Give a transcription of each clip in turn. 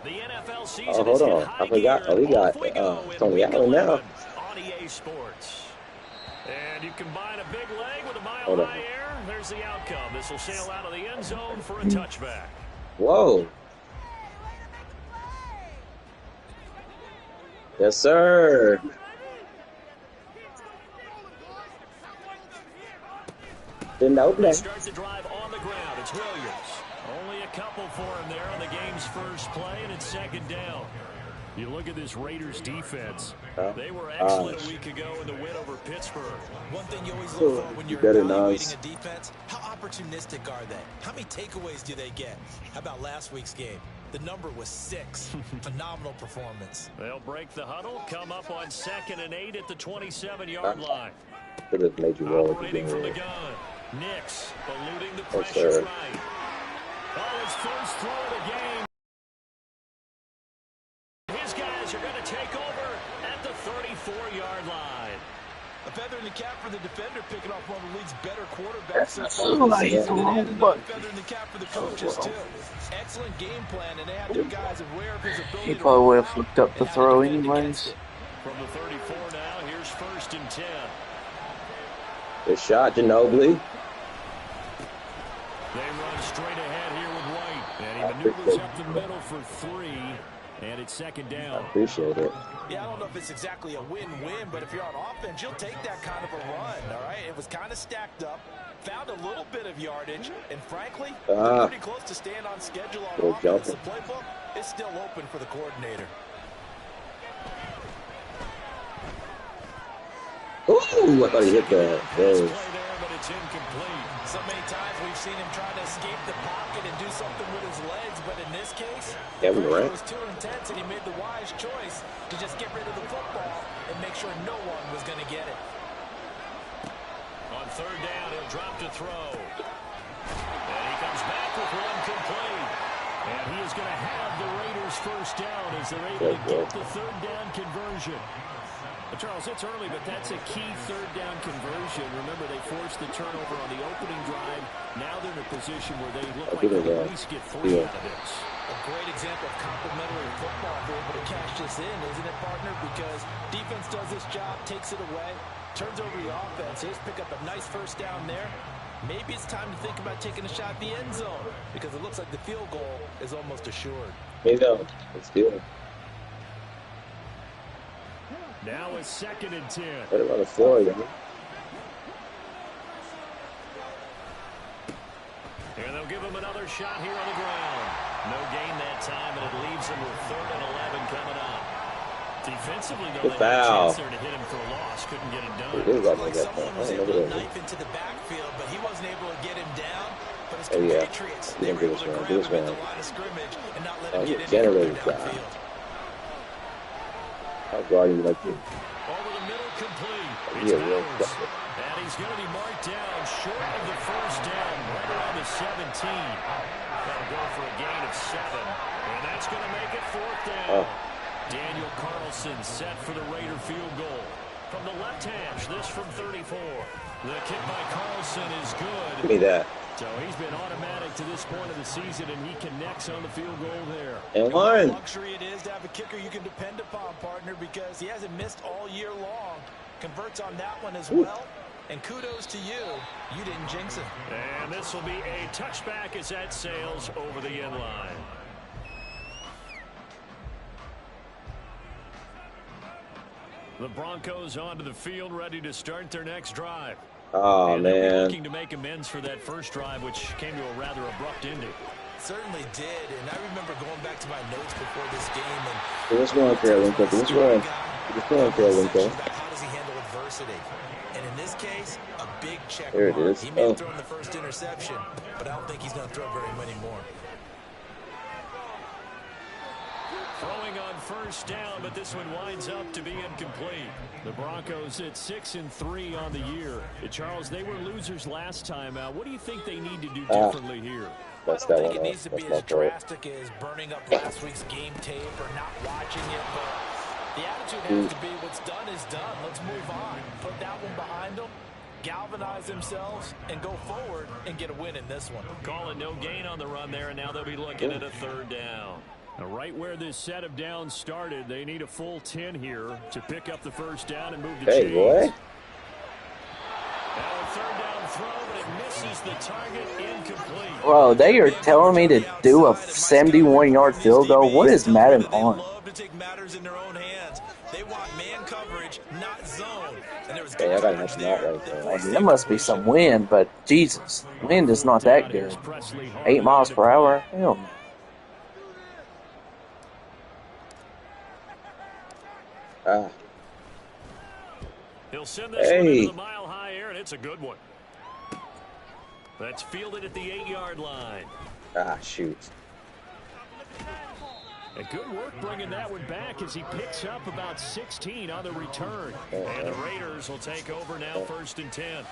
The NFL Oh, season hold is in on. I high forgot. gear. Oh, we got Off we go in Tony week Allen 11 now. on EA Sports. And you combine a big leg with a Hold on. mile-high air, there's the outcome. This will sail out of the end zone for a touchback. Whoa. Yes, sir. Didn't open They it. start the drive on the ground. It's Williams. Only a couple for him there on the game's first play, and it's second down. You look at this Raiders defense. They were excellent a week ago in the win over Pittsburgh. One thing you always look for when you're evaluating a defense, how opportunistic are they? How many takeaways do they get? How about last week's game? The number was 6. Phenomenal performance. They'll break the huddle, come up on 2nd and 8 at the 27-yard line. Could have made you roll Operating from the gun. Nix eluding the pressure right. Oh, his first throw of the game. His guys are going to take over at the 34-yard line. A feather in the cap for the defender, picking off one of the league's better quarterbacks. Feather in the cap for the coaches, too. Excellent game plan, and they have their guys aware of his ability. He probably would have flipped up the throw anyways. From the 34 now, here's 1st and 10. Good shot, Ginobili. They run straight ahead here with White. And he maneuvers up the middle for 3. And it's 2nd down. I appreciate it. Yeah, I don't know if it's exactly a win-win, but if you're on offense, you'll take that kind of a run, all right? It was kind of stacked up, found a little bit of yardage, and frankly, pretty close to staying on schedule on offense. The playbook is still open for the coordinator. Ooh, I thought he hit that. Play there, but it's incomplete. So many times we've seen him try to escape the pocket and do something with his legs, but in this case, yeah, we were it was too intense, and he made the wise choice to just get rid of the football and make sure no one was going to get it. On 3rd down, he'll drop to throw. And he comes back with one complete. And he is going to have the Raiders' first down as they're able to get the 3rd down conversion. Charles, it's early, but that's a key 3rd down conversion. Remember, they forced the turnover on the opening drive. Now they're in a position where they look like they'll at least get 3 out of this. A great example of complementary football if they're able to cash this in, isn't it, partner? Because defense does this job, takes it away, turns over the offense. Here's pick up a nice 1st down there. Maybe it's time to think about taking a shot at the end zone because it looks like the field goal is almost assured. Here you go. Let's do it. Now it's 2nd and 10. What about the floor, yo? And they'll give him another shot here on the ground. No gain that time, and it leaves him with 3rd and 11 coming up. Defensively, though, they had a chance there to hit him for a loss. Couldn't get it done. Like someone was able to knife into the backfield, but he wasn't able to get him down. But his compatriots, they were able to grab him at the line of scrimmage and not let him get anywhere downfield. How guarding you like you? Over the middle, complete. It's Bowers. And he's going to be marked down short of the 1st down, right around the 17. That'll go for a gain of 7. And that's going to make it 4th down. Daniel Carlson set for the Raider field goal. From the left hash, this from 34. The kick by Carlson is good. Give me that. So he's been automatic to this point of the season, and he connects on the field goal there. And one. Luxury it is to have a kicker you can depend upon, partner, because he hasn't missed all year long. Converts on that one as well. And kudos to you. You didn't jinx it. And this will be a touchback as that sails over the end line. The Broncos onto the field, ready to start their next drive. Oh, and man. Looking to make amends for that first drive, which came to a rather abrupt ending. Certainly did, and I remember going back to my notes before this game. And what's going on, Carolynko? What's going on? What's going on, Carolynko? How does he handle adversity? And in this case, a big check There it mark. is. He may have thrown the first interception, but I don't think he's going to throw very many more. Throwing on 1st down, but this one winds up to be incomplete. The Broncos at 6-3 on the year. Charles, they were losers last time out. What do you think they need to do differently here? I don't think it needs to be as drastic as burning up last week's game tape or not watching it, but the attitude has to be what's done is done. Let's move on. Put that one behind them, galvanize themselves, and go forward and get a win in this one. Calling no gain on the run there, and now they'll be looking at a 3rd down. Right where this set of downs started, they need a full 10 here to pick up the first down and move the Hey, chains. boy. Now a third down throw, but it misses the target, incomplete. Bro, they are telling me to do a 71-yard field goal. What is Madden on? Love to take matters in their own hands. They want man coverage, not zone. And there was Hey, good I gotta coverage help him out there. right there. I mean, there must be some wind, but Jesus, wind is not that good. 8 miles per hour? Hell no. Ah. He'll send this one into the mile-high air, and it's a good one. That's fielded at the 8-yard line. Ah, shoot. And good work bringing that one back as he picks up about 16 on the return. And the Raiders will take over now, 1st and 10.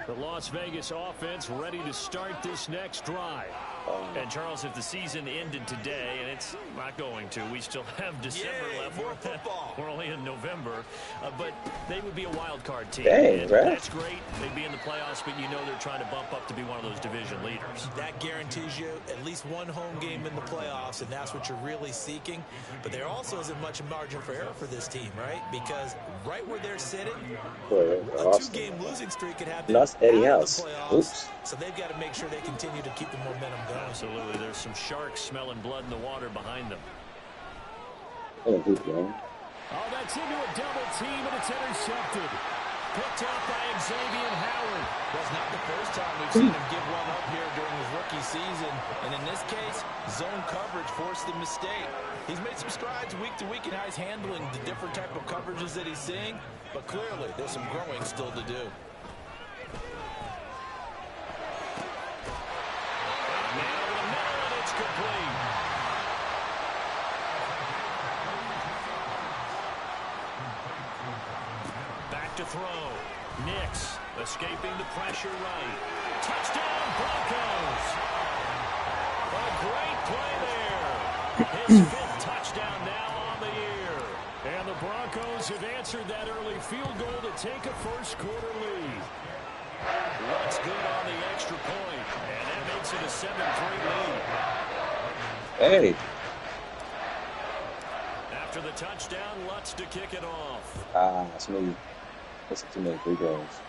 The Las Vegas offense ready to start this next drive. And, Charles, if the season ended today, and it's not going to, we still have December left. More football. We're only in November. But they would be a wild card team. Dang, and right? That's great. They'd be in the playoffs, but you know they're trying to bump up to be one of those division leaders. That guarantees you at least one home game in the playoffs, and that's what you're really seeking. But there also isn't much margin for error for this team, right? Because right where they're sitting, a Awesome. 2-game losing streak could have them Lost Eddie out of House. the playoffs. Oops. So they've got to make sure they continue to keep the momentum going. Absolutely. There's some sharks smelling blood in the water behind them. Oh, good game. Oh, that's into a double team, and it's intercepted. Picked up by Xavier Howard. Well, it's not the first time we've seen him give one up here during his rookie season. And in this case, zone coverage forced the mistake. He's made some strides week to week in how he's handling the different type of coverages that he's seeing. But clearly, there's some growing still to do. Complete. Back to throw. Nix escaping the pressure right. Touchdown Broncos. A great play there. His 5th touchdown now on the year. And the Broncos have answered that early field goal to take a first-quarter lead. Looks good on the extra point, and that makes it a 7-3 lead. Hey. After the touchdown, Lutz to kick it off. Ah, that's me. That's too many free throws.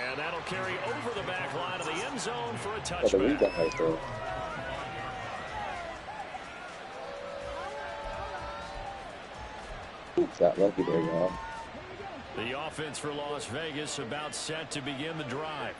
And that'll carry over the back line of the end zone for a Got the rebound touchback. right there. Got lucky there, y'all. The offense for Las Vegas about set to begin the drive.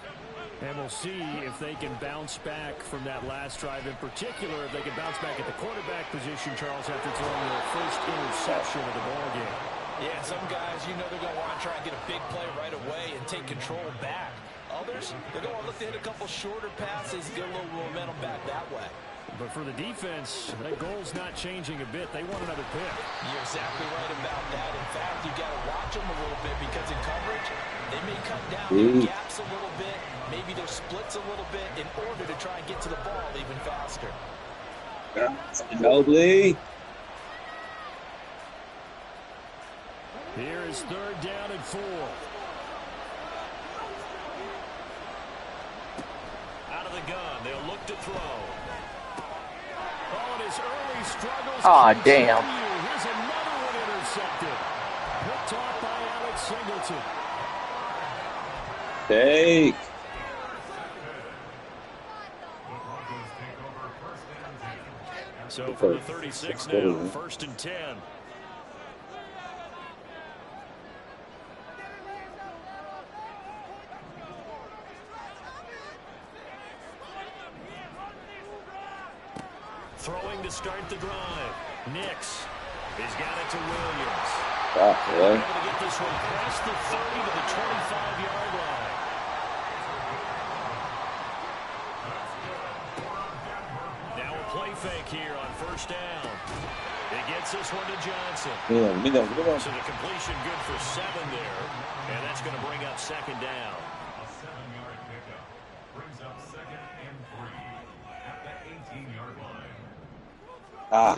And we'll see if they can bounce back from that last drive in particular, if they can bounce back at the quarterback position, Charles, after throwing their first interception of the ballgame. Yeah, some guys, you know they're going to want to try and get a big play right away and take control back. Others, they're going to look to hit a couple shorter passes, get a little momentum back that way. But for the defense, that goal's not changing a bit. They want another pick. You're exactly right about that. In fact, you got to watch them a little bit because in coverage, they may cut down their gaps a little bit, maybe their splits a little bit in order to try and get to the ball even faster. Nobly. Here is 3rd down and 4. Out of the gun, they'll look to throw. Oh, and his early struggles. Aw, damn. Here's another one intercepted. Picked off by Alex Singleton. Take. So for the 36 now, 1st and 10. Throwing to start the drive. Nix. He's got it to Williams. Ah, really? Able to get this one past the 30 to the 25-yard line. Now a play fake here on 1st down. He gets this one to Johnson. Yeah. So the completion good for 7 there. And that's going to bring up 2nd down. A 7-yard pickup brings up 2nd and 3 at the 18-yard line. Ah.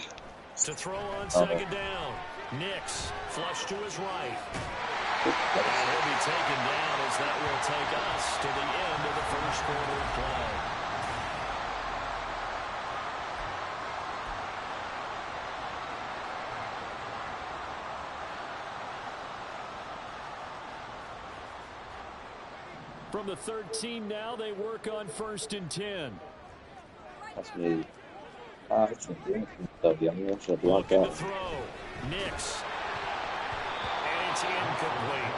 To throw on second down. Nix flush to his right. And he'll be taken down as that will take us to the end of the first quarter of play. From the 13 now, they work on 1st and 10. That's me. It's a drink stuff. I'm going to block Looking to out. throw. Nix. And it's incomplete.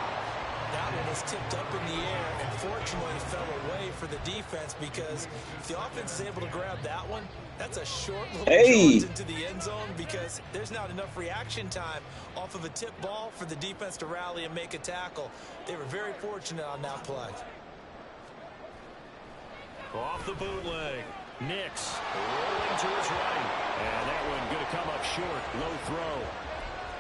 That one was tipped up in the air and fortunately fell away for the defense, because if the offense is able to grab that one, that's a short little charge into the end zone, because there's not enough reaction time off of a tip ball for the defense to rally and make a tackle. They were very fortunate on that play. Off the bootleg. Nix rolling to his right. And that one going to come up short. Low throw.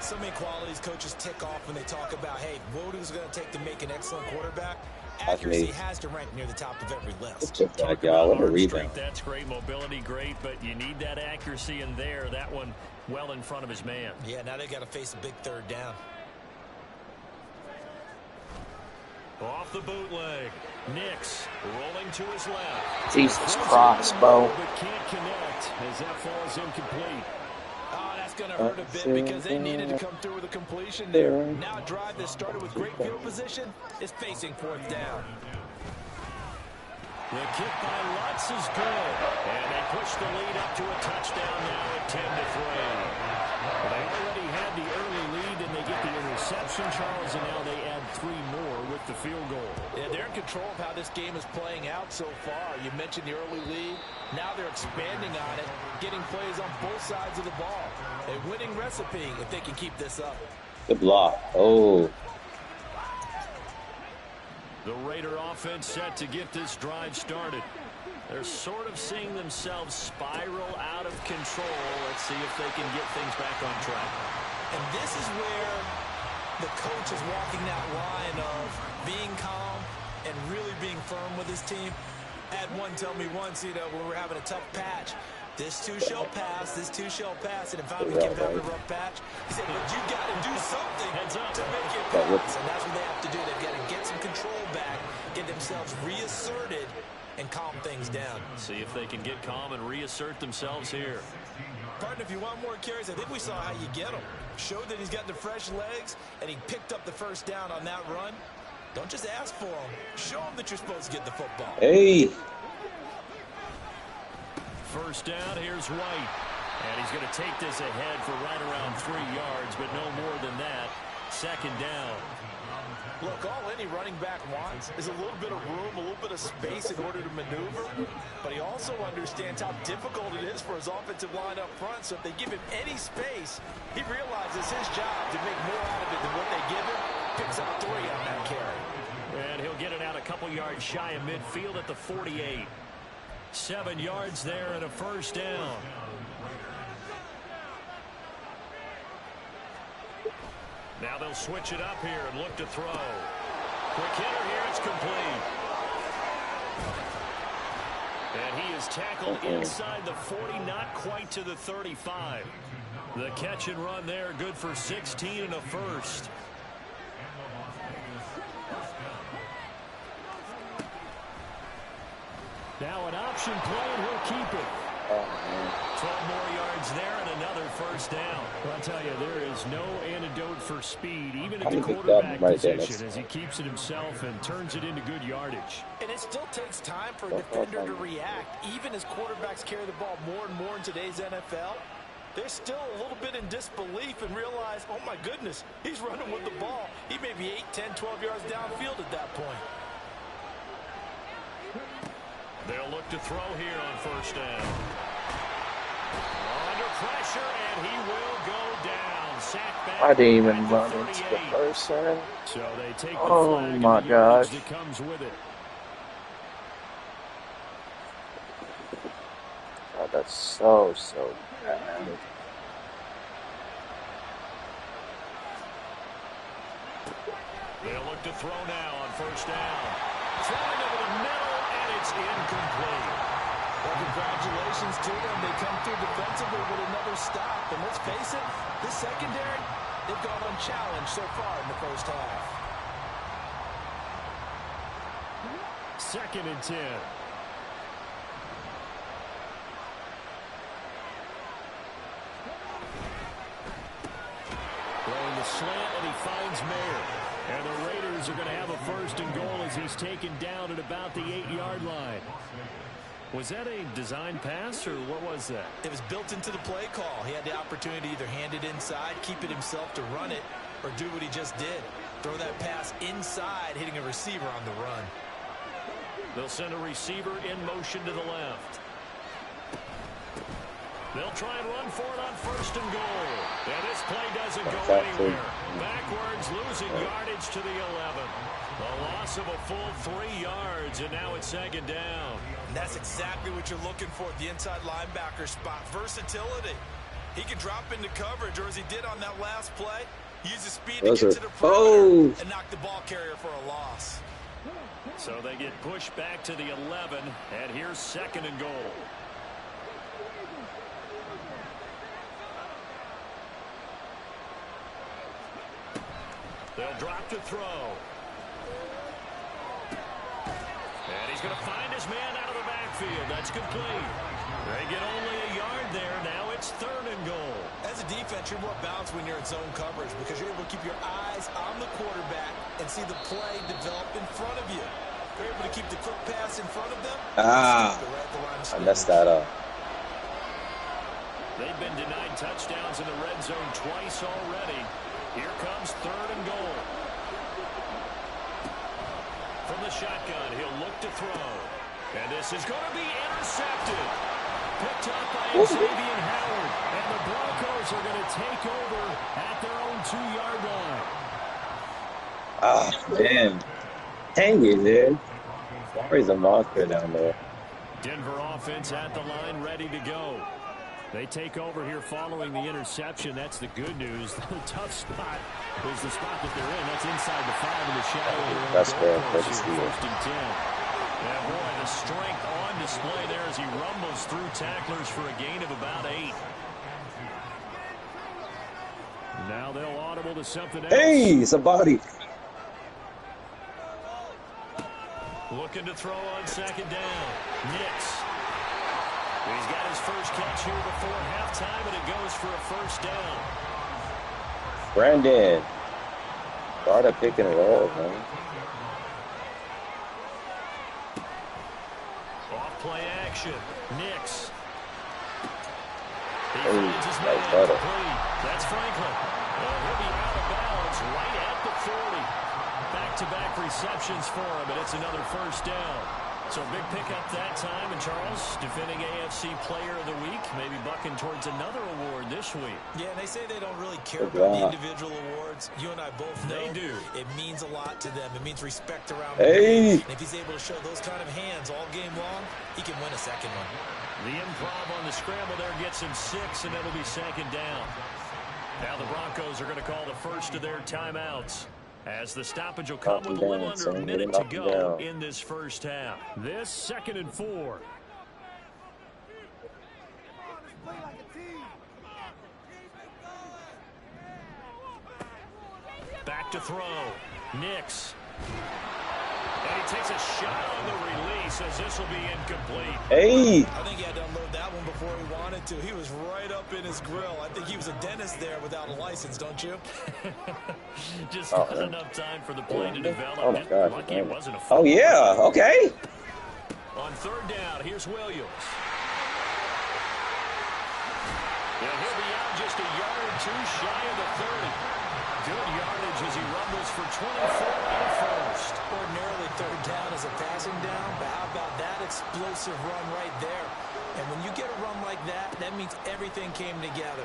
So many qualities coaches tick off when they talk about, hey, what is it going to take to make an excellent quarterback? Accuracy has to rank near the top of every list. Talk about what a rebound. That's great. Mobility, great. But you need that accuracy in there. That one well in front of his man. Yeah, now they got to face a big third down. Off the bootleg. Nix rolling to his left. Jesus Christ, Bo. But can't connect as that falls incomplete. Oh, that's going to hurt a bit because they needed to come through with a completion there. Now a drive that started with great field position is facing 4th down. The kick by Lutz is good. And they push the lead up to a touchdown now at 10-3. They already had the early lead, and they get the interception, Charles, and now they add 3 more with the field goal. Yeah, they're in control of how this game is playing out so far. You mentioned the early lead. Now they're expanding on it, getting plays on both sides of the ball. A winning recipe if they can keep this up. Good block. Oh. The Raider offense set to get this drive started. They're sort of seeing themselves spiral out of control. Let's see if they can get things back on track. And this is where the coach is walking that line of being calm and really being firm with his team. I had one tell me once, when we were having a tough patch, this too shall pass, this too shall pass, and if I became having a rough patch, he said, but you got to do something to make it pass, and that's what they have to do. They've got to get some control back, get themselves reasserted, and calm things down. See if they can get calm and reassert themselves here. Partner, if you want more carries, I think we saw how you get them. Showed that he's got the fresh legs, and he picked up the first down on that run. Don't just ask for them. Show them that you're supposed to get the football. Hey. First down, here's White. And he's going to take this ahead for right around 3 yards, but no more than that. Second down. Look, all any running back wants is a little bit of room, a little bit of space in order to maneuver. But he also understands how difficult it is for his offensive line up front. So if they give him any space, he realizes his job to make more out of it than what they give him. Picks up 3 on that carry. And he'll get it out a couple yards shy of midfield at the 48. 7 yards there and a first down. Now they'll switch it up here and look to throw. Quick hitter here, it's complete. And he is tackled inside the 40, not quite to the 35. The catch and run there, good for 16 and a first. Now an option play, and he'll keep it. 12 more yards there and another first down. Well, I'll tell you, there is no antidote for speed, even at the quarterback position, as he keeps it himself and turns it into good yardage. And it still takes time for a defender to react, even as quarterbacks carry the ball more and more in today's NFL. They're still a little bit in disbelief and realize, oh my goodness, he's running with the ball. He may be 8, 10, 12 yards downfield at that point. They'll look to throw here on first down. Under pressure, and he will go down. Sack back. I didn't even run into the person. So they take the Oh my gosh. that comes with it. God, that's so bad. They'll look to throw now on first down. Throwing over the middle, and it's incomplete. Well, congratulations to them. They come through defensively with another stop. And let's face it, this secondary, they've gone unchallenged so far in the first half. 2nd and 10. Throwing the slant, and he finds Mayer. And the Raiders are going to have a 1st and goal as he's taken down at about the 8-yard line. Was that a design pass, or what was that? It was built into the play call. He had the opportunity to either hand it inside, keep it himself to run it, or do what he just did. Throw that pass inside, hitting a receiver on the run. They'll send a receiver in motion to the left. They'll try and run for it on 1st and goal. And this play doesn't go anywhere. Backwards, losing yardage to the 11. A loss of a full 3 yards, and now it's 2nd down. And that's exactly what you're looking for, the inside linebacker spot. Versatility. He can drop into coverage, or as he did on that last play, use his speed to get to the perimeter and knock the ball carrier for a loss. So they get pushed back to the 11, and here's 2nd and goal. They'll drop to throw. And he's going to find his man out of the backfield. That's complete. They get only a yard there. Now it's 3rd and goal. As a defense, you're more balanced when you're in zone coverage because you're able to keep your eyes on the quarterback and see the play develop in front of you. You're able to keep the quick pass in front of them. I messed that up. They've been denied touchdowns in the red zone twice already. Here comes 3rd and goal. From the shotgun, he'll look to throw. And this is going to be intercepted. Picked up by Xavier Howard. And the Broncos are going to take over at their own 2-yard line. Ah, man. Dang it, dude. Sorry's a monster down there. Denver offense at the line, ready to go. They take over here following the interception. That's the good news. The tough spot is the spot that they're in. That's inside the 5 in the shadow of their own goal post here, 1st and 10. Yeah, boy, the strength on display there as he rumbles through tacklers for a gain of about 8. Now they'll audible to something else. Hey, somebody. Looking to throw on 2nd down. Nix. He's got his first catch here before halftime, and it goes for a 1st down. Brandon. Start a pick and roll, man. Off play action. Nix. He Hey, finds his man complete. That's Franklin. And he'll be out of bounds right at the 40. Back-to-back receptions for him, and it's another 1st down. So a big pickup that time, and Charles, defending AFC Player of the Week, maybe bucking towards another award this week. Yeah, and they say they don't really care about the individual awards. You and I both know they do. It means a lot to them. It means respect around the league. And if he's able to show those kind of hands all game long, he can win a 2nd one. The improv on the scramble there gets him 6, and it'll be 2nd down. Now the Broncos are going to call the first of their timeouts, as the stoppage will come with a little under a minute to go in this first half. This 2nd and 4. Back to throw. Nix. And he takes a shot on the release as this will be incomplete. Hey! I think he had to unload that one before he wanted to. He was right up in his grill. I think he was a dentist there without a license, don't you? Just not enough time for the play to develop. Oh, my God. Lucky it wasn't a oh, yeah. Okay. On 3rd down, here's Williams. And he'll be out just a yard or 2 shy of the 30. Good yardage as he rumbles for 24 on 1st. Ordinarily, 3rd down is a passing down, but how about that explosive run right there? And when you get a run like that, that means everything came together.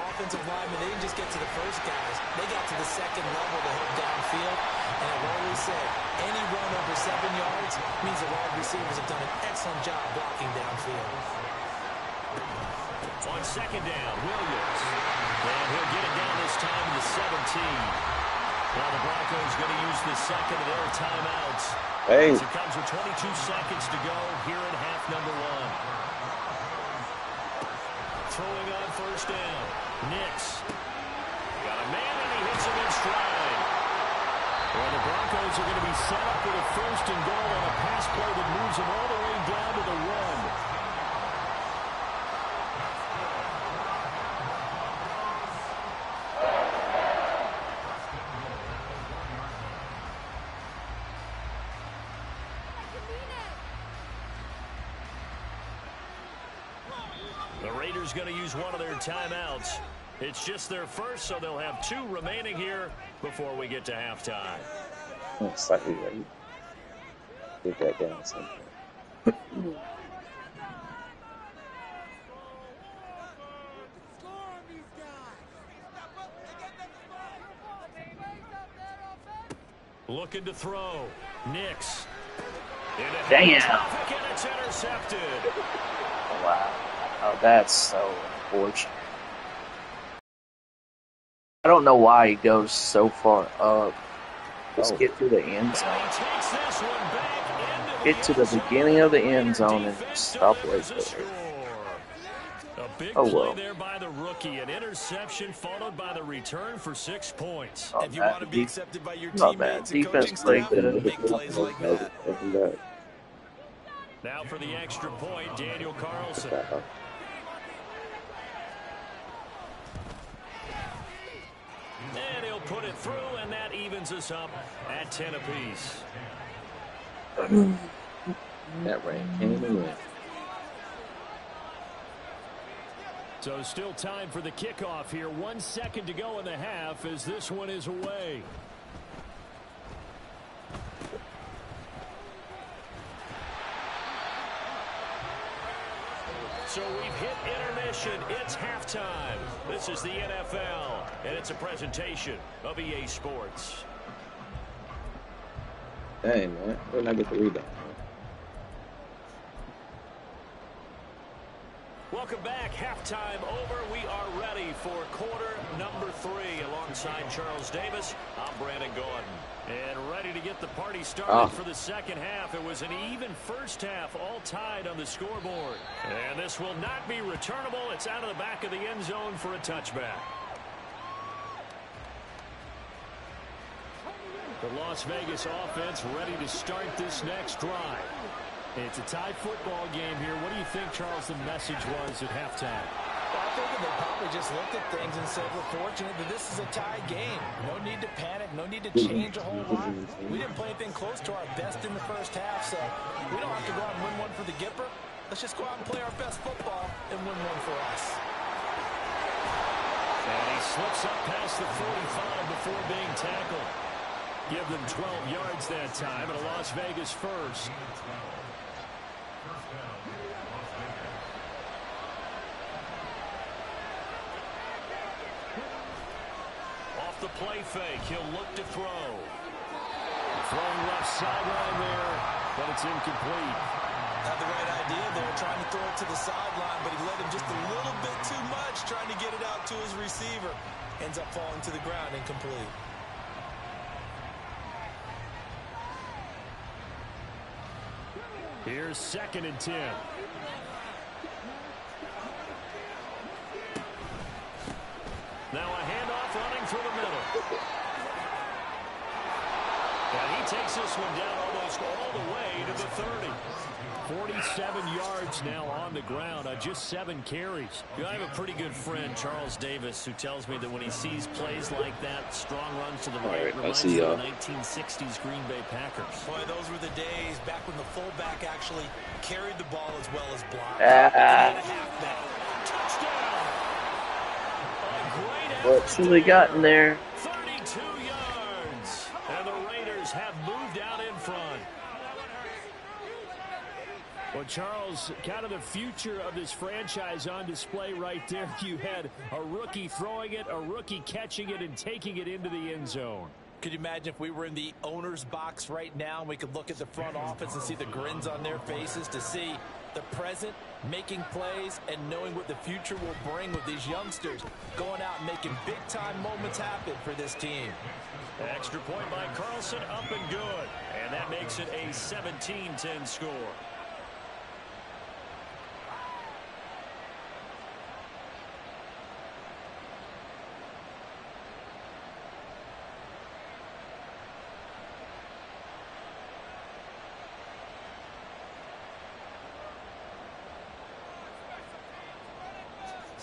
Offensive linemen, they didn't just get to the first guys. They got to the 2nd level to help downfield. And I've always said, any run over 7 yards means the wide receivers have done an excellent job blocking downfield. On 2nd down, Williams. And he'll get it down this time to 17. Well, the Broncos going to use the 2nd of their timeouts. Hey. As it comes with 22 seconds to go here in half number 1. throwing on first down. Nix. Got a man, and he hits him in stride. Well, the Broncos are going to be set up with a first and goal on a pass play that moves them all the way down to the 1. The Raiders going to use one of their timeouts. It's just their first, so they'll have 2 remaining here before we get to halftime. Oh, slightly late. Get that down sometime. Looking to throw. Nix. Damn. Traffic, and it's intercepted. Oh, wow. Oh, that's so unfortunate. I don't know why he goes so far up. Just get to the end zone. He takes this one back into Get to the beginning of the end zone and stop right there. A big Oh, play well. there by the rookie. An interception followed by the return for 6 points. Not If you bad. want to be accepted by your Not bad. teammates and Defense coaching played staff, good. make plays like that. Now for the extra point, Daniel Carlson. And he'll put it through, and that evens us up at 10 apiece. That rain came and went. So still time for the kickoff here. 1 second to go in the half as this one is away. So we've hit intermission. It's halftime. This is the NFL, and it's a presentation of EA Sports. Dang, man. Where did I get the rebound? Welcome back. Halftime over. We are ready for quarter number 3. Alongside Charles Davis, I'm Brandon Gordon. And ready to get the party started for the second half. It was an even first half, all tied on the scoreboard. And this will not be returnable. It's out of the back of the end zone for a touchback. The Las Vegas offense ready to start this next drive. It's a tie football game here. What do you think, Charles, the message was at halftime? Well, I think they probably just looked at things and said, we're fortunate that this is a tie game. No need to panic. No need to change a whole lot. We didn't play anything close to our best in the first half, so we don't have to go out and win one for the Gipper. Let's just go out and play our best football and win one for us. And he slips up past the 45 before being tackled. Give them 12 yards that time, and a Las Vegas first. Off the play fake, he'll look to throw. Throwing left sideline there, but it's incomplete. Had the right idea there, trying to throw it to the sideline, but he let him just a little bit too much, trying to get it out to his receiver. Ends up falling to the ground, incomplete. Here's 2nd and 10. Now a handoff running through the middle. And he takes this one down almost all the way to the 30. 47 yards now on the ground on just 7 carries. I have a pretty good friend, Charles Davis, who tells me that when he sees plays like that, strong runs to the right, reminds him of the 1960s Green Bay Packers. Boy, those were the days back when the fullback actually carried the ball as well as blocked. Touchdown! What should we got in there? 32 yards. And the Raiders have moved out in front. Well, Charles, kind of the future of this franchise on display right there. You had a rookie throwing it, a rookie catching it, and taking it into the end zone. Could you imagine if we were in the owner's box right now and we could look at the front office and see the grins on their faces, to see the present making plays and knowing what the future will bring with these youngsters going out and making big-time moments happen for this team. Extra point by Carlson, up and good. And that makes it a 17-10 score.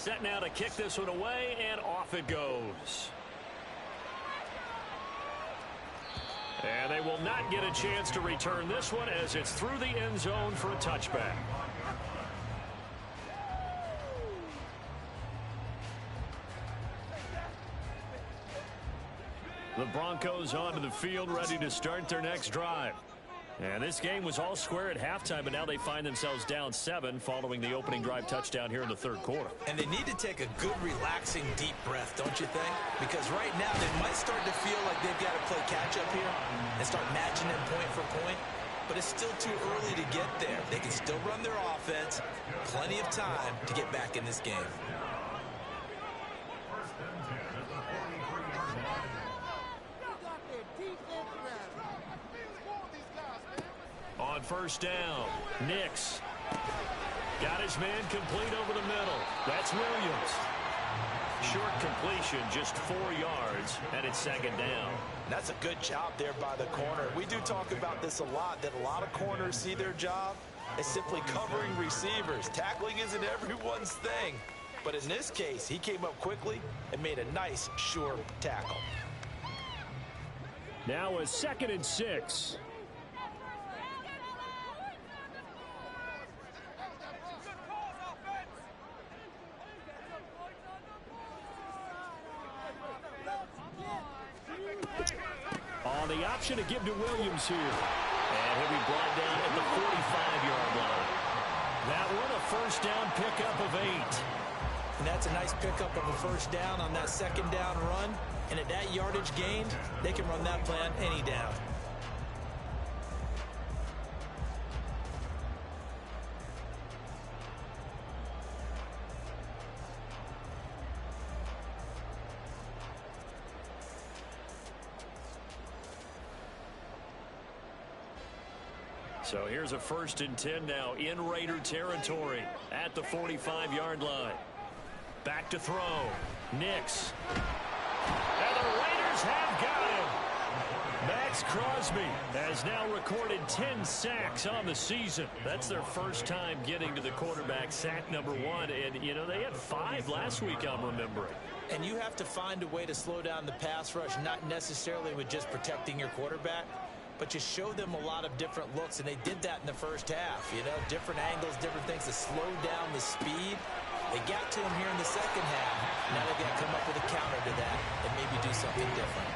Set now to kick this one away, and off it goes. And they will not get a chance to return this one as it's through the end zone for a touchback. The Broncos onto the field, ready to start their next drive. And this game was all square at halftime, but now they find themselves down 7 following the opening drive touchdown here in the third quarter. And they need to take a good, relaxing, deep breath, don't you think? Because right now they might start to feel like they've got to play catch-up here and start matching them point for point. But it's still too early to get there. They can still run their offense. Plenty of time to get back in this game. On first down, Nix got his man complete over the middle. That's Williams. Short completion, just 4 yards, and it's second down. That's a good job there by the corner. We do talk about this a lot, that a lot of corners see their job as simply covering receivers. Tackling isn't everyone's thing. But in this case, he came up quickly and made a nice, sure tackle. Now a 2nd and 6. On the option to give to Williams here. And he'll be brought down at the 45-yard line. That one a first down pickup of 8. And that's a nice pickup of a first down on that second down run. And at that yardage gained, they can run that plan any down. So here's a 1st and 10 now in Raider territory at the 45-yard line. Back to throw. Nix. And the Raiders have got him. Max Crosby has now recorded 10 sacks on the season. That's their first time getting to the quarterback, sack number 1. And, you know, they had 5 last week, I'm remembering. And you have to find a way to slow down the pass rush, not necessarily with just protecting your quarterback, but you show them a lot of different looks, and they did that in the first half. You know, different angles, different things to slow down the speed. They got to him here in the second half. Now they've got to come up with a counter to that and maybe do something different.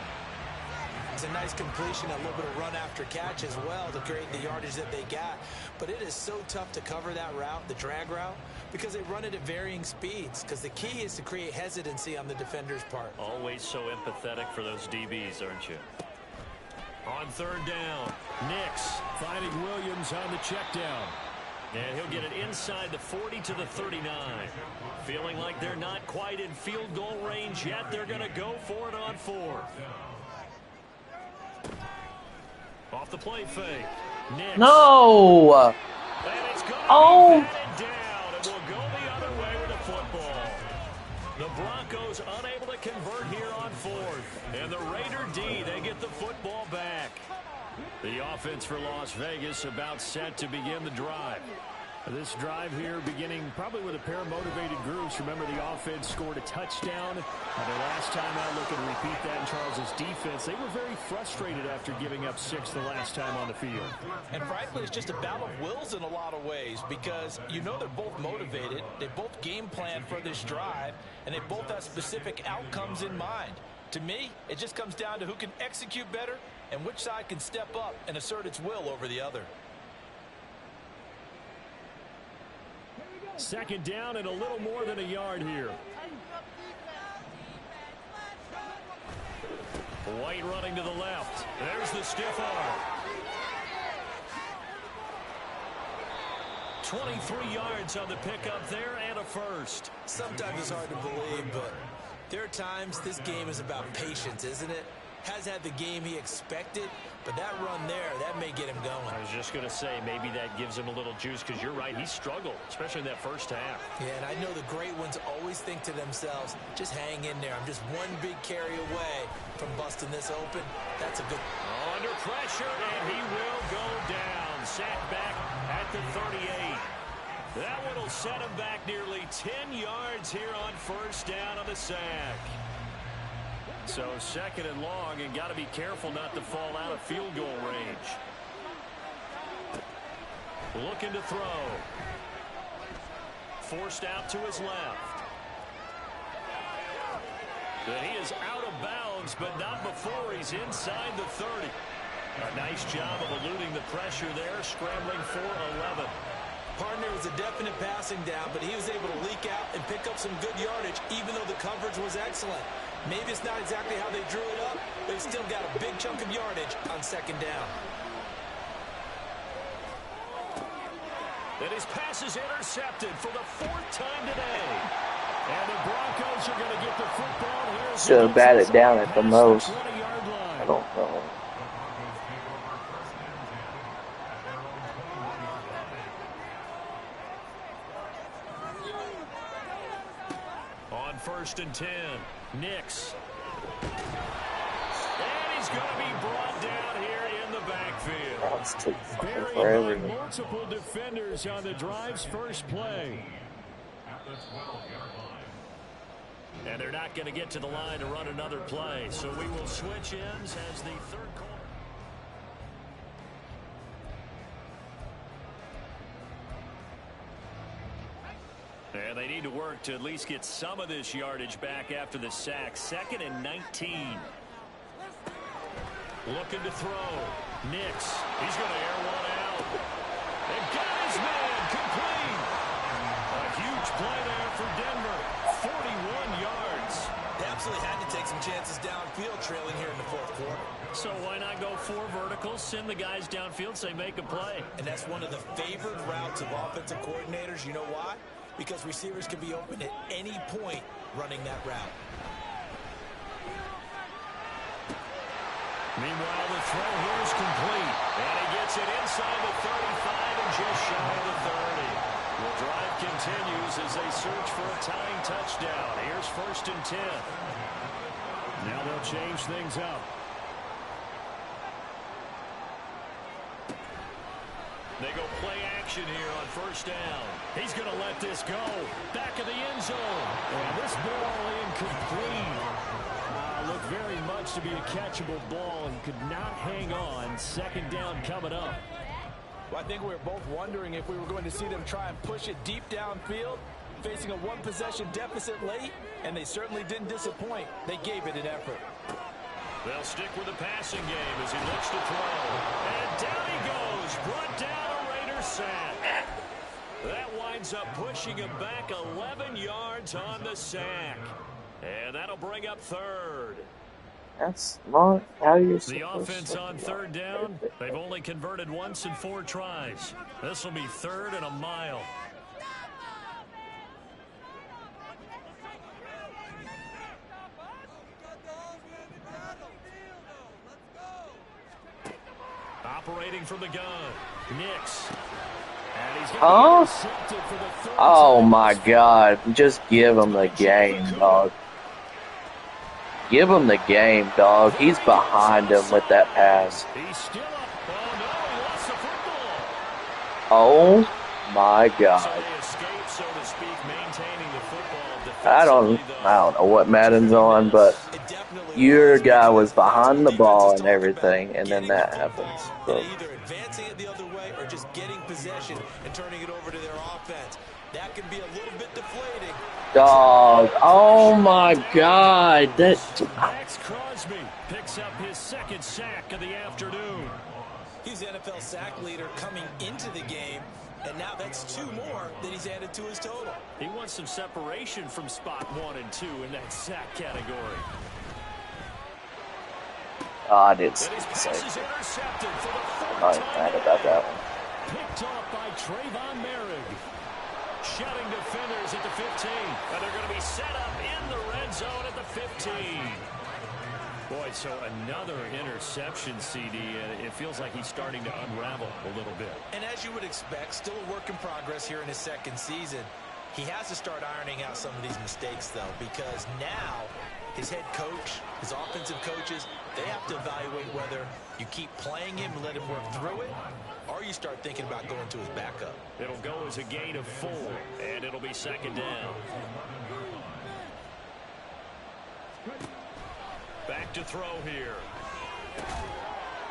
It's a nice completion, a little bit of run after catch as well to create the yardage that they got. But it is so tough to cover that route, the drag route, because they run it at varying speeds. Because the key is to create hesitancy on the defender's part. Always so empathetic for those DBs, aren't you? On third down, Nix finding Williams on the check down. And he'll get it inside the 40 to the 39. Feeling like they're not quite in field goal range yet. They're going to go for it on 4th. Off the play fake. Nix. No! And it's going to be batted down. And will go the other way with the football. The Broncos unable to convert here on 4th. And the Raider D, they get the football back. The offense for Las Vegas about set to begin the drive. This drive here beginning probably with a pair of motivated groups. Remember, the offense scored a touchdown. And their last time out, looking to repeat that in Charles's defense. They were very frustrated after giving up 6 the last time on the field. And frankly, it's just a battle of wills in a lot of ways, because you know they're both motivated. They both game plan for this drive, and they both have specific outcomes in mind. To me, it just comes down to who can execute better and which side can step up and assert its will over the other. Second down and a little more than a yard here. White running to the left. There's the stiff arm. 23 yards on the pickup there and a first. Sometimes it's hard to believe, but there are times this game is about patience, isn't it? Has had the game he expected, but that run there, that may get him going. I was just going to say, maybe that gives him a little juice, because you're right, he struggled, especially in that first half. Yeah, and I know the great ones always think to themselves, just hang in there. I'm just one big carry away from busting this open. That's a good... Under pressure, and he will go down. Sacked back at the 38. That one will set him back nearly 10 yards here on first down on the sack. So 2nd and long, and got to be careful not to fall out of field goal range. Looking to throw. Forced out to his left. And he is out of bounds, but not before he's inside the 30. A nice job of eluding the pressure there, scrambling for 11. Partner was a definite passing down, but he was able to leak out and pick up some good yardage, even though the coverage was excellent. Maybe it's not exactly how they drew it up, but he still got a big chunk of yardage on 2nd down. And his pass is intercepted for the 4th time today. And the Broncos are going to get the football here. Should have batted down at the most. I don't know. On 1st and 10, Nix. And he's going to be brought down here in the backfield. That's taking forever. Multiple defenders on the drive's first play. And they're not going to get to the line to run another play. So we will switch ends as the 3rd quarter. And they need to work to at least get some of this yardage back after the sack. 2nd and 19. Looking to throw. Nix. He's going to air one out. And got his man complete. A huge play there for Denver. 41 yards. They absolutely had to take some chances downfield trailing here in the 4th quarter. So why not go 4 verticals, send the guys downfield, say make a play. And that's one of the favored routes of offensive coordinators. You know why? Because receivers can be open at any point running that route. Meanwhile, the throw here is complete. And he gets it inside the 35 and just shy of the 30. The drive continues as they search for a tying touchdown. Here's 1st and 10. Now they'll change things up. They go play action here on 1st down. He's going to let this go. Back of the end zone. And this ball incomplete. Looked very much to be a catchable ball and could not hang on. 2nd down coming up. Well, I think we were both wondering if we were going to see them try and push it deep downfield, facing a 1-possession deficit late, and they certainly didn't disappoint. They gave it an effort. They'll stick with the passing game as he looks to throw. And down he goes. Brought down a Raider sack. That winds up pushing him back 11 yards on the sack. And that'll bring up 3rd. That's not how you're supposed to. The offense on 3rd down, they've only converted once in 4 tries. This will be 3rd and a mile. Operating from the gun, Nix. And he's Huh? Oh my God. Just give him the game, dog. Give him the game, dog. He's behind him with that pass. He's still up. Oh, no, he lost the football. Oh my God. So they escape, so to speak, maintaining the football. I don't know what Madden's on, but your guy was behind the ball and everything, and then that happens. So. Either advancing it the other way or just getting possession and turning it over to their offense. That can be a little bit deflating. Dog, oh my God. Max Crosby picks up his 2nd sack of the afternoon. He's the NFL sack leader coming into the game, and now that's 2 more that he's added to his total. He wants some separation from spot 1 and 2 in that sack category. God, it's And his insane. pass is intercepted for the 4th I'm time mad today. about that one. Picked off by Trayvon Merrick. Shutting defenders at the 15. And they're going to be set up in the red zone at the 15. Boy, so another interception, CD. It feels like he's starting to unravel a little bit. And as you would expect, still a work in progress here in his 2nd season. He has to start ironing out some of these mistakes, though, because now his head coach, his offensive coaches, they have to evaluate whether you keep playing him and let him work through it, or you start thinking about going to his backup. It'll go as a gain of 4, and it'll be second down. Back to throw here.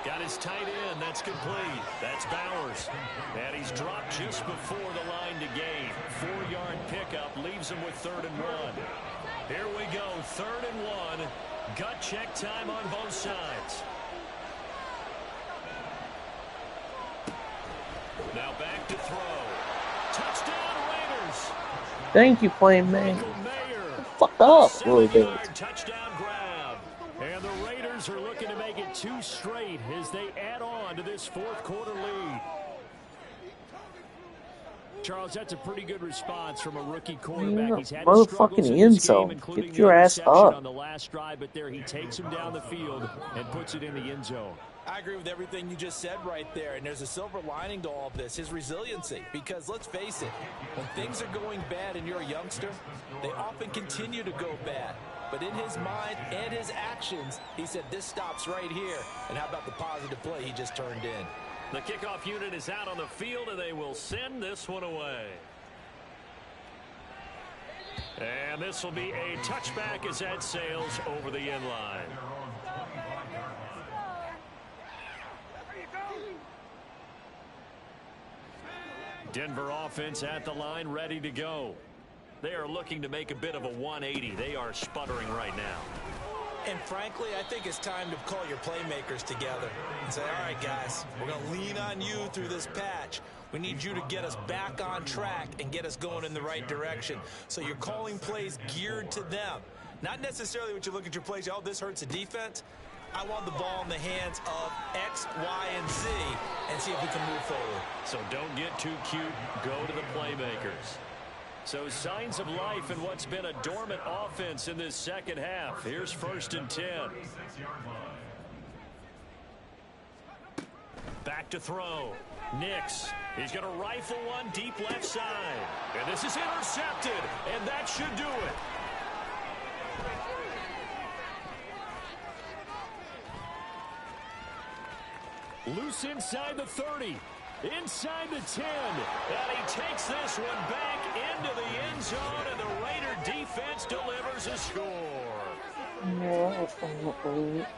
Got his tight end. That's complete. That's Bowers. And he's dropped just before the line to gain. 4-yard pickup leaves him with 3rd and 1. Here we go, 3rd and 1. Gut check time on both sides. Now back to throw. Touchdown Raiders. Thank you, playmaker. Fuck up a little bit. Touchdown grab. And the Raiders are looking to make it 2 straight as they add on to this 4th quarter lead. Charles, that's a pretty good response from a rookie quarterback. He's had motherfucking end zone. Get your ass up. On the last drive, but there he takes him down the field and puts it in the end zone. I agree with everything you just said right there, and there's a silver lining to all of this, his resiliency. Because let's face it, when things are going bad and you're a youngster, they often continue to go bad. But in his mind and his actions, he said, this stops right here. And how about the positive play he just turned in? The kickoff unit is out on the field, and they will send this one away. And this will be a touchback as that sails over the end line. Denver offense at the line, ready to go. They are looking to make a bit of a 180. They are sputtering right now. And frankly, I think it's time to call your playmakers together and say, all right, guys, we're going to lean on you through this patch. We need you to get us back on track and get us going in the right direction. So you're calling plays geared to them. Not necessarily when you look at your plays, oh, this hurts the defense. I want the ball in the hands of X, Y, and Z and see if we can move forward. So don't get too cute. Go to the playmakers. So signs of life in what's been a dormant offense in this second half. Here's 1st and 10. Back to throw. Nix. He's going to rifle one deep left side. And this is intercepted. And that should do it. Loose inside the 30. Inside the 10. And he takes this one back into the end zone, and the Raider defense delivers a score.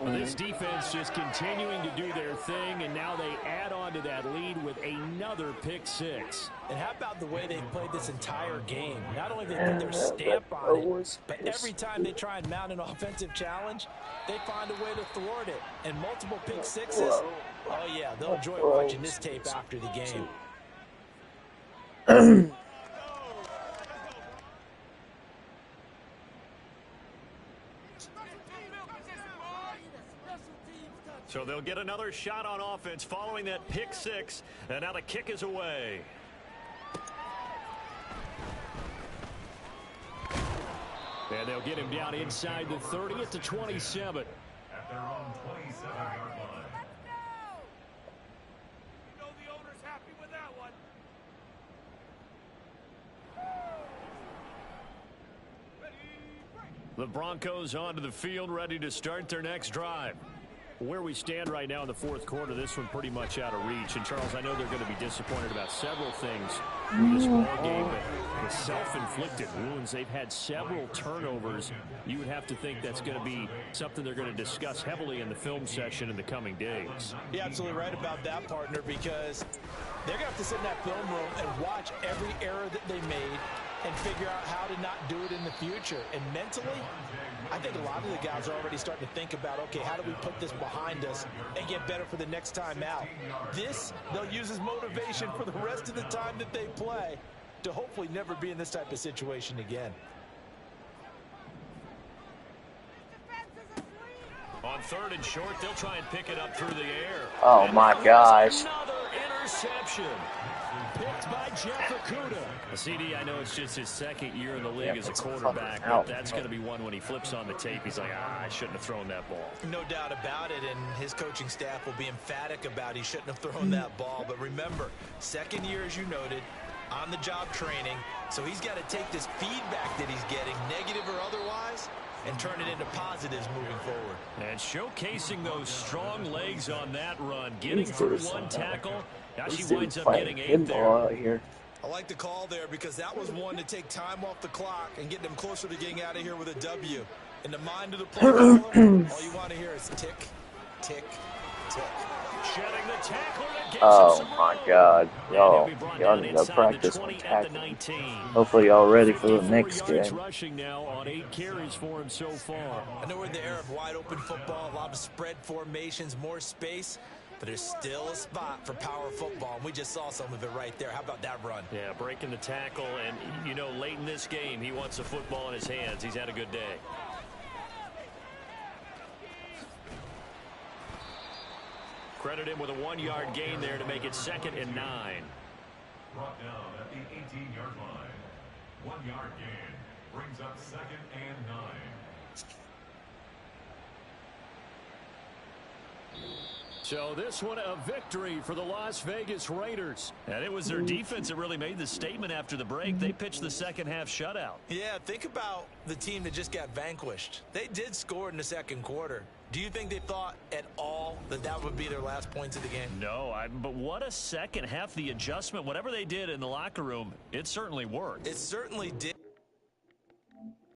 This defense just continuing to do their thing, and now they add on to that lead with another pick 6. And how about the way they've played this entire game? Not only did they put their stamp on it, but every time they try and mount an offensive challenge, they find a way to thwart it. And multiple pick 6s. Oh, yeah, they'll enjoy watching this tape after the game. So they'll get another shot on offense following that pick 6, and now the kick is away. And they'll get him down inside the 30 at the 27. At their own 27-yard line. You know the owner's happy with that one. The Broncos onto the field, ready to start their next drive. Where we stand right now in the 4th quarter, this one pretty much out of reach. And, Charles, I know they're going to be disappointed about several things in this ball game, but the self-inflicted wounds, they've had several turnovers. You would have to think that's going to be something they're going to discuss heavily in the film session in the coming days. You're absolutely right about that, partner, because they're going to have to sit in that film room and watch every error that they made and figure out how to not do it in the future. And mentally, I think a lot of the guys are already starting to think about, okay, how do we put this behind us and get better for the next time out? This, they'll use as motivation for the rest of the time that they play to hopefully never be in this type of situation again. On 3rd and short, they'll try and pick it up through the air. Oh, my gosh. Another interception. Picked by Jeff Okudah. A CD, I know it's just his 2nd year in the league as a quarterback, but that's going to be one when he flips on the tape. He's like, I shouldn't have thrown that ball. No doubt about it, and his coaching staff will be emphatic about he shouldn't have thrown that ball. But remember, 2nd year, as you noted, on-the-job training. So he's got to take this feedback that he's getting, negative or otherwise, and turn it into positives moving forward. And showcasing those strong legs on that run. Getting through one tackle. Now she winds up getting 8 there. Out here. I like the call there because that was one to take time off the clock and get them closer to getting out of here with a W. In the mind of the player, all you want to hear is tick, tick, tick. Shedding the tackler that gives Oh him some my room. God, Y'all y'all need to practice on tackling. Hopefully y'all ready for the next game. Rushing now on 8 carries for him so far. I know we're in the era of wide open football, a lot of spread formations, more space, but there's still a spot for power football, and we just saw some of it right there. How about that run? Yeah, breaking the tackle, and you know, late in this game, he wants the football in his hands. He's had a good day. Credit him with a 1-yard gain there to make it 2nd and 9. Brought down at the 18-yard line. 1-yard gain brings up 2nd and 9. So this one a victory for the Las Vegas Raiders. And it was their defense that really made the statement after the break. They pitched the second half shutout. Yeah, think about the team that just got vanquished. They did score in the second quarter. Do you think they thought at all that that would be their last points of the game? No, but what a second half. The adjustment, whatever they did in the locker room, it certainly worked. It certainly did.